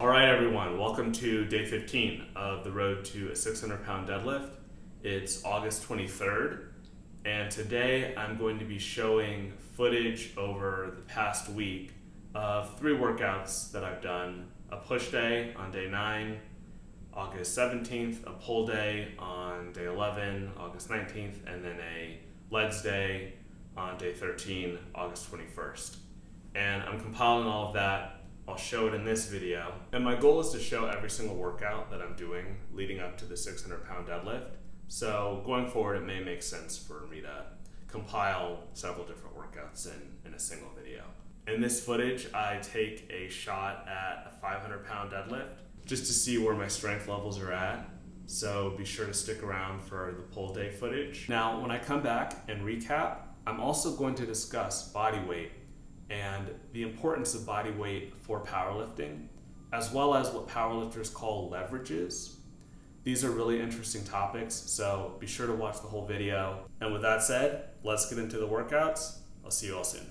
All right, everyone, welcome to day 15 of the road to a 600-pound deadlift. It's August 23rd, and today I'm going to be showing footage over the past week of 3 workouts that I've done. A push day on day 9, August 17th, a pull day on day 11, August 19th, and then a legs day on day 13, August 21st. And I'm compiling all of that. I'll show it in this video. And my goal is to show every single workout that I'm doing leading up to the 600-pound deadlift. So going forward, it may make sense for me to compile several different workouts in a single video. In this footage, I take a shot at a 500-pound deadlift just to see where my strength levels are at. So be sure to stick around for the pull day footage. Now, when I come back and recap, I'm also going to discuss body weight and the importance of body weight for powerlifting, as well as what powerlifters call leverages. These are really interesting topics, so be sure to watch the whole video. And with that said, let's get into the workouts. I'll see you all soon.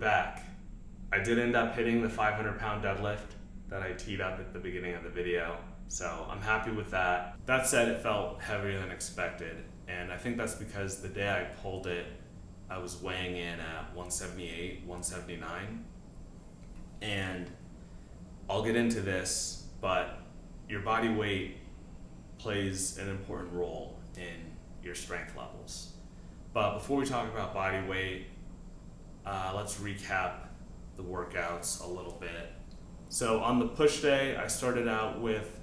back. I did end up hitting the 500-pound deadlift that I teed up at the beginning of the video, so I'm happy with that. That said, it felt heavier than expected, and I think that's because the day I pulled it, I was weighing in at 178, 179, and I'll get into this, but your body weight plays an important role in your strength levels. But before we talk about body weight, let's recap the workouts a little bit. So on the push day, I started out with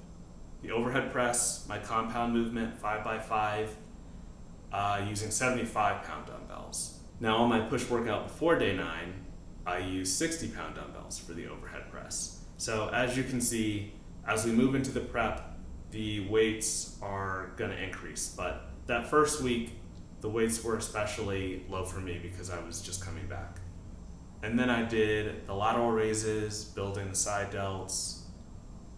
the overhead press, my compound movement, 5x5, using 75-pound dumbbells. Now on my push workout before day 9, I used 60-pound dumbbells for the overhead press. So as you can see, as we move into the prep, the weights are gonna increase, but that first week, the weights were especially low for me because I was just coming back. And then I did the lateral raises, building the side delts.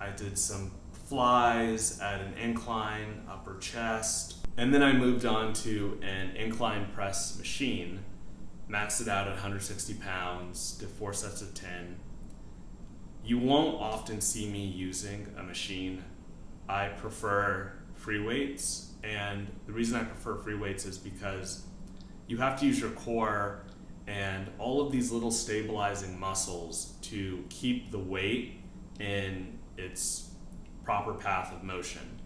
I did some flies at an incline, upper chest. And then I moved on to an incline press machine, maxed it out at 160 pounds, did 4 sets of 10. You won't often see me using a machine. I prefer free weights, and the reason I prefer free weights is because you have to use your core and all of these little stabilizing muscles to keep the weight in its proper path of motion.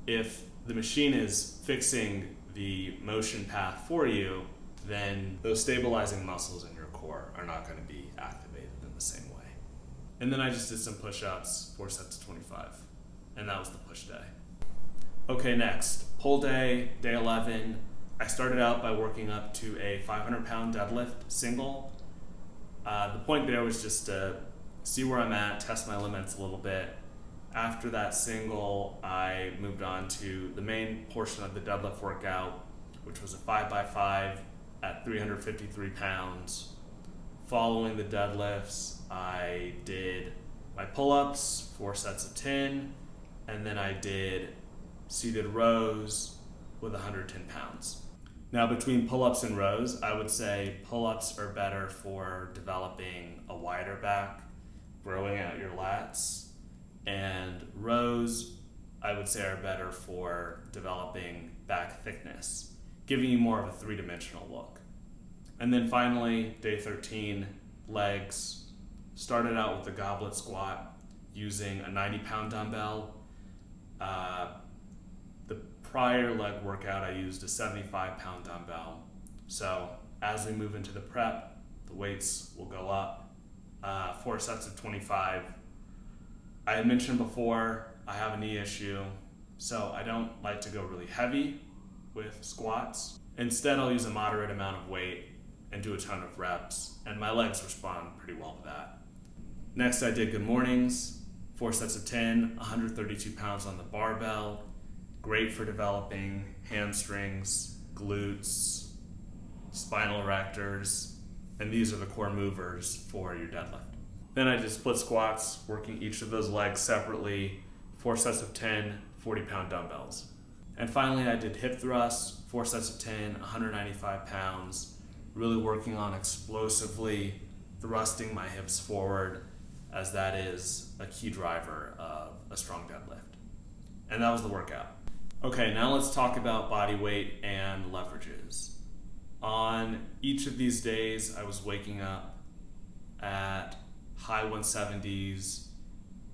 If the machine is fixing the motion path for you, then those stabilizing muscles in your core are not going to be activated in the same way. And then I just did some push-ups, 4 sets of 25, and that was the push day. Okay, next, pull day, day 11. I started out by working up to a 500-pound deadlift single. The point there was just to see where I'm at, test my limits a little bit. After that single, I moved on to the main portion of the deadlift workout, which was a 5x5 at 353 pounds. Following the deadlifts, I did my pull-ups, 4 sets of 10, and then I did seated rows with 110 pounds. Now between pull-ups and rows, I would say pull-ups are better for developing a wider back, growing out your lats, and rows I would say are better for developing back thickness, giving you more of a three-dimensional look. And then finally, day 13, legs. Started out with the goblet squat using a 90-pound dumbbell. The prior leg workout, I used a 75-pound dumbbell. So as we move into the prep, the weights will go up. 4 sets of 25. I had mentioned before, I have a knee issue, so I don't like to go really heavy with squats. Instead, I'll use a moderate amount of weight and do a ton of reps, and my legs respond pretty well to that. Next, I did good mornings, 4 sets of 10, 132 pounds on the barbell. Great for developing hamstrings, glutes, spinal erectors, and these are the core movers for your deadlift. Then I did split squats, working each of those legs separately, 4 sets of 10, 40-pound dumbbells. And finally, I did hip thrusts, 4 sets of 10, 195 pounds, really working on explosively thrusting my hips forward, as that is a key driver of a strong deadlift. And that was the workout. Okay, now let's talk about body weight and leverages. On each of these days, I was waking up at high 170s,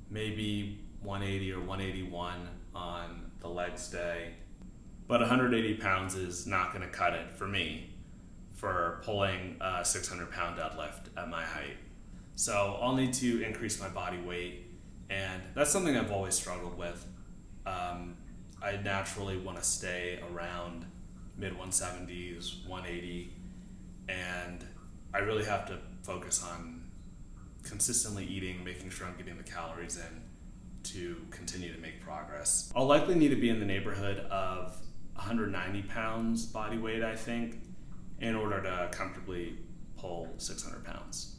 maybe 180 or 181 on the legs day. But 180 pounds is not going to cut it for me for pulling a 600-pound deadlift at my height. So I'll need to increase my body weight, and that's something I've always struggled with. I naturally want to stay around mid-170s, 180, and I really have to focus on consistently eating, making sure I'm getting the calories in to continue to make progress. I'll likely need to be in the neighborhood of 190 pounds body weight, I think, in order to comfortably pull 600 pounds.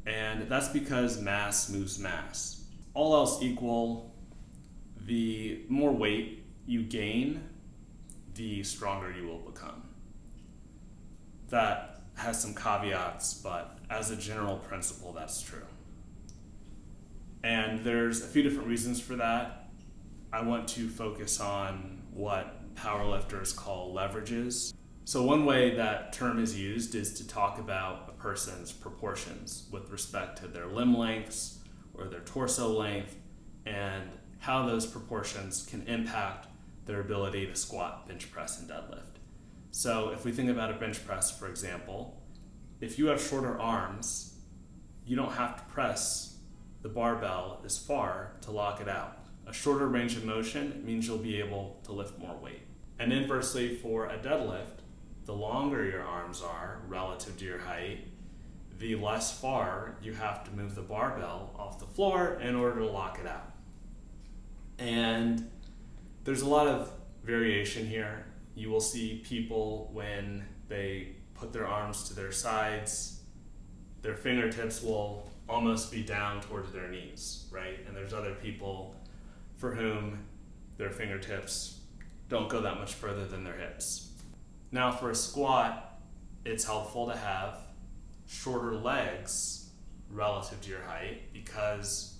And that's because mass moves mass. All else equal, the more weight you gain, the stronger you will become. That has some caveats, but as a general principle, that's true. And there's a few different reasons for that. I want to focus on what powerlifters call leverages. So one way that term is used is to talk about a person's proportions with respect to their limb lengths or their torso length and how those proportions can impact their ability to squat, bench press, and deadlift. So if we think about a bench press, for example, if you have shorter arms, you don't have to press the barbell as far to lock it out. A shorter range of motion means you'll be able to lift more weight. And inversely, for a deadlift, the longer your arms are relative to your height, the less far you have to move the barbell off the floor in order to lock it out. And there's a lot of variation here. You will see people when they put their arms to their sides, their fingertips will almost be down towards their knees, right? And there's other people for whom their fingertips don't go that much further than their hips. Now for a squat, it's helpful to have shorter legs relative to your height because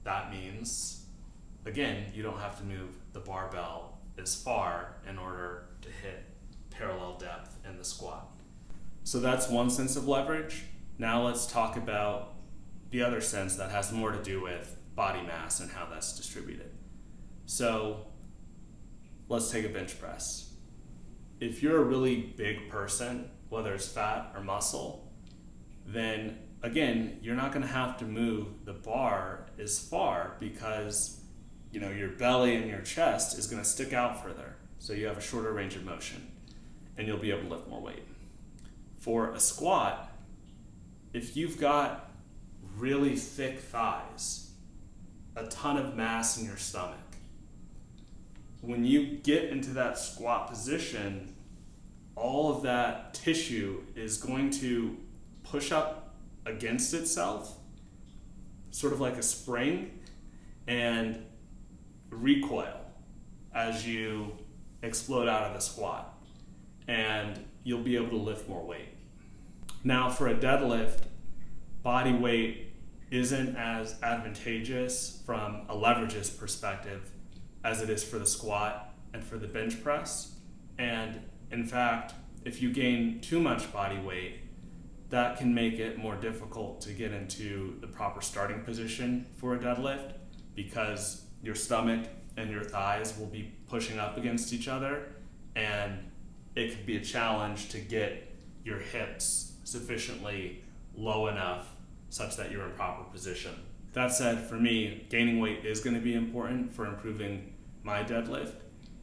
that means, again, you don't have to move the barbell as far in order to hit parallel depth in the squat. So that's one sense of leverage. Now let's talk about the other sense that has more to do with body mass and how that's distributed. So let's take a bench press. If you're a really big person, whether it's fat or muscle, then again, you're not going to have to move the bar as far because your belly and your chest is going to stick out further. So you have a shorter range of motion and you'll be able to lift more weight. For a squat, if you've got really thick thighs, a ton of mass in your stomach, when you get into that squat position, all of that tissue is going to push up against itself, sort of like a spring, and recoil as you explode out of the squat, and you'll be able to lift more weight. Now for a deadlift, body weight isn't as advantageous from a leverages perspective as it is for the squat and for the bench press. And in fact, if you gain too much body weight, that can make it more difficult to get into the proper starting position for a deadlift because your stomach and your thighs will be pushing up against each other, and it could be a challenge to get your hips sufficiently low enough such that you're in proper position. That said, for me, gaining weight is going to be important for improving my deadlift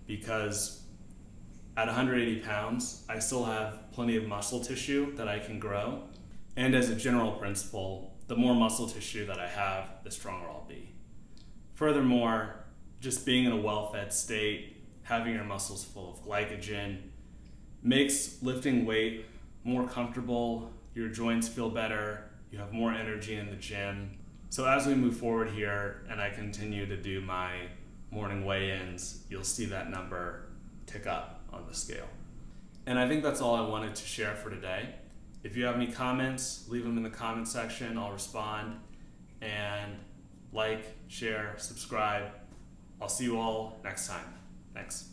because at 180 pounds, I still have plenty of muscle tissue that I can grow. And as a general principle, the more muscle tissue that I have, the stronger I'll be. Furthermore, just being in a well-fed state, having your muscles full of glycogen, makes lifting weight more comfortable, your joints feel better, you have more energy in the gym. So as we move forward here and I continue to do my morning weigh-ins, you'll see that number tick up on the scale. And I think that's all I wanted to share for today. If you have any comments, leave them in the comment section. I'll respond. And like, share, subscribe. I'll see you all next time. Thanks.